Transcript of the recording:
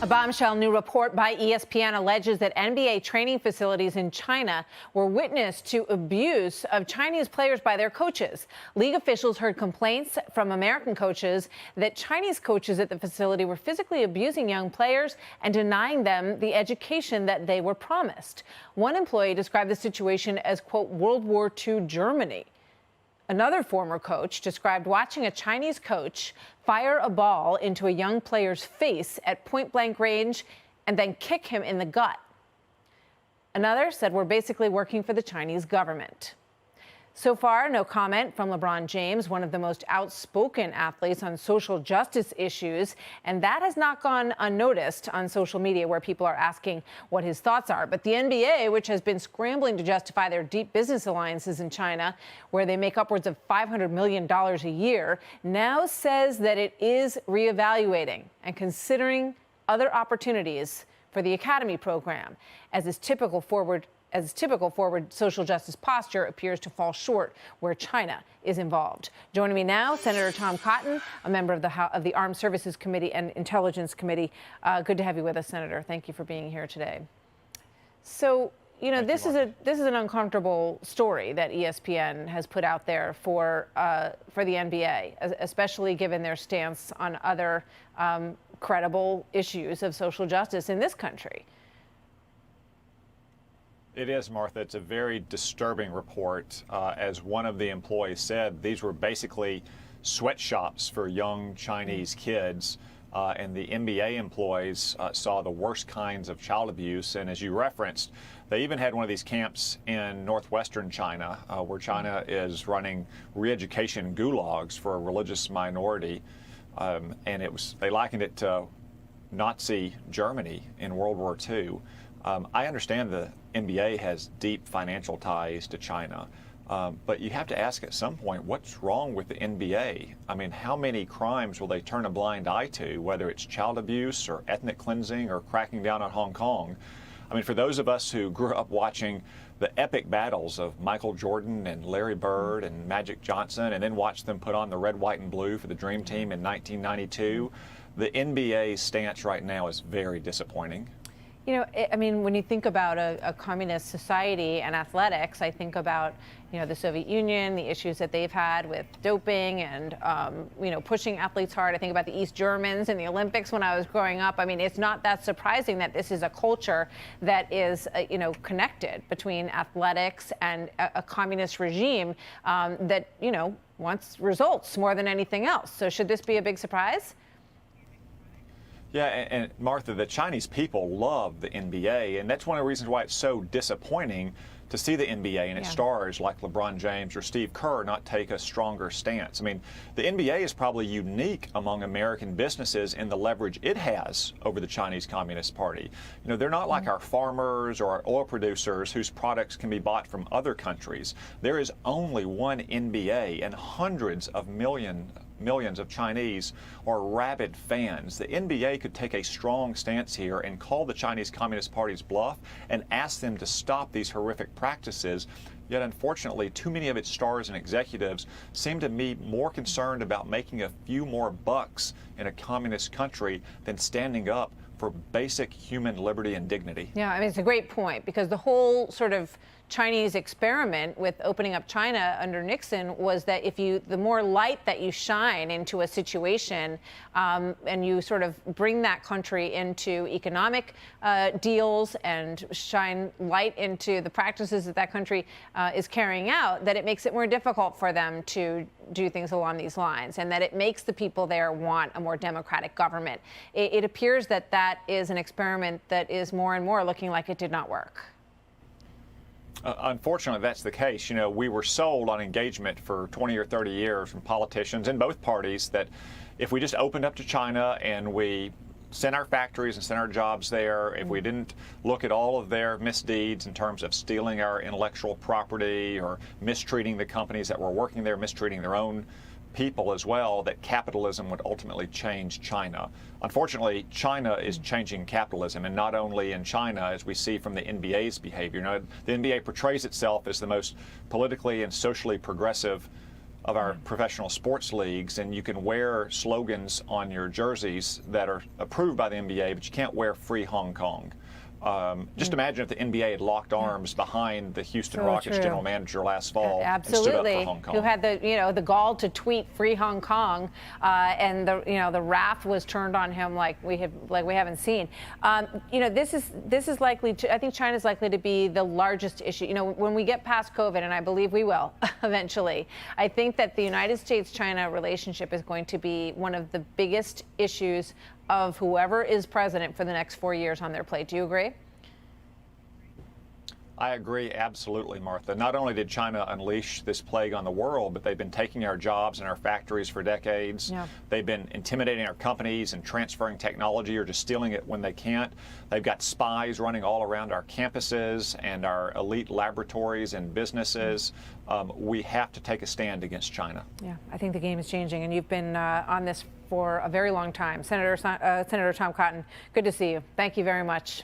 A bombshell new report by ESPN alleges that NBA training facilities in China were witness to abuse of Chinese players by their coaches. League officials heard complaints from American coaches that Chinese coaches at the facility were physically abusing young players and denying them the education that they were promised. One employee described the situation as, quote, World War II Germany. Another former coach described watching a Chinese coach fire a ball into a young player's face at point-blank range and then kick him in the gut. Another said we're basically working for the Chinese government. So far, no comment from LeBron James, one of the most outspoken athletes on social justice issues, and that has not gone unnoticed on social media where people are asking what his thoughts are. But the NBA, which has been scrambling to justify their deep business alliances in China, where they make upwards of $500 million a year, now says that it is reevaluating and considering other opportunities for the academy program, as is typical forward social justice posture appears to fall short where China is involved. Joining me now, Senator Tom Cotton, a member of the Armed Services Committee and Intelligence Committee. Good to have you with us, Senator. Thank you for being here today. So, you know, this is an uncomfortable story that ESPN has put out there for the NBA, especially given their stance on other credible issues of social justice in this country. It is, Martha. It's a very disturbing report. As one of the employees said, these were basically sweatshops for young Chinese kids, and the NBA employees saw the worst kinds of child abuse. And as you referenced, they even had one of these camps in northwestern China, where China is running re-education gulags for a religious minority. And they likened it to Nazi Germany in World War II. I understand the NBA has deep financial ties to China, but you have to ask at some point, what's wrong with the NBA? I mean, how many crimes will they turn a blind eye to, whether it's child abuse or ethnic cleansing or cracking down on Hong Kong? I mean, for those of us who grew up watching the epic battles of Michael Jordan and Larry Bird and Magic Johnson, and then watched them put on the red, white, and blue for the Dream Team in 1992, the NBA's stance right now is very disappointing. You know, I mean, when you think about a communist society and athletics, I think about, you know, the Soviet Union, the issues that they've had with doping and, you know, pushing athletes hard. I think about the East Germans in the Olympics when I was growing up. I mean, it's not that surprising that this is a culture that is, you know, connected between athletics and a communist regime that, you know, wants results more than anything else. So should this be a big surprise? Yeah, and Martha, the Chinese people love the NBA, and that's one of the reasons why it's so disappointing to see the NBA and its stars like LeBron James or Steve Kerr not take a stronger stance. I mean, the NBA is probably unique among American businesses in the leverage it has over the Chinese Communist Party. You know, they're not like our farmers or our oil producers whose products can be bought from other countries. There is only one NBA, and hundreds of millions of Chinese are rabid fans. The NBA could take a strong stance here and call the Chinese Communist Party's bluff and ask them to stop these horrific practices. Yet, unfortunately, too many of its stars and executives seem to be more concerned about making a few more bucks in a communist country than standing up for basic human liberty and dignity. Yeah, I mean, it's a great point, because the whole sort of Chinese experiment with opening up China under Nixon was that the more light that you shine into a situation and you sort of bring that country into economic deals and shine light into the practices that country is carrying out, that it makes it more difficult for them to do things along these lines, and that it makes the people there want a more democratic government. It appears that that is an experiment that is more and more looking like it did not work. Unfortunately, that's the case. You know, we were sold on engagement for 20 or 30 years from politicians in both parties that if we just opened up to China and we sent our factories and sent our jobs there, if we didn't look at all of their misdeeds in terms of stealing our intellectual property or mistreating the companies that were working there, mistreating their own people as well, that capitalism would ultimately change China. Unfortunately, China is changing capitalism, and not only in China, as we see from the NBA's behavior. You know, the NBA portrays itself as the most politically and socially progressive of our professional sports leagues, and you can wear slogans on your jerseys that are approved by the NBA, but you can't wear Free Hong Kong. Just imagine if the NBA had locked arms behind the Houston Rockets general manager last fall and stood up for Hong Kong. Who had the gall to tweet "Free Hong Kong," and the wrath was turned on him like we haven't seen. This is likely to. I think China's likely to be the largest issue. When we get past COVID, and I believe we will eventually. I think that the United States-China relationship is going to be one of the biggest issues of whoever is president for the next 4 years on their plate. Do you agree? I agree absolutely, Martha. Not only did China unleash this plague on the world, but they've been taking our jobs and our factories for decades. Yeah. They've been intimidating our companies and transferring technology or just stealing it when they can't. They've got spies running all around our campuses and our elite laboratories and businesses. We have to take a stand against China. Yeah, I think the game is changing, and you've been on this for a very long time. Senator Tom Cotton, good to see you. Thank you very much.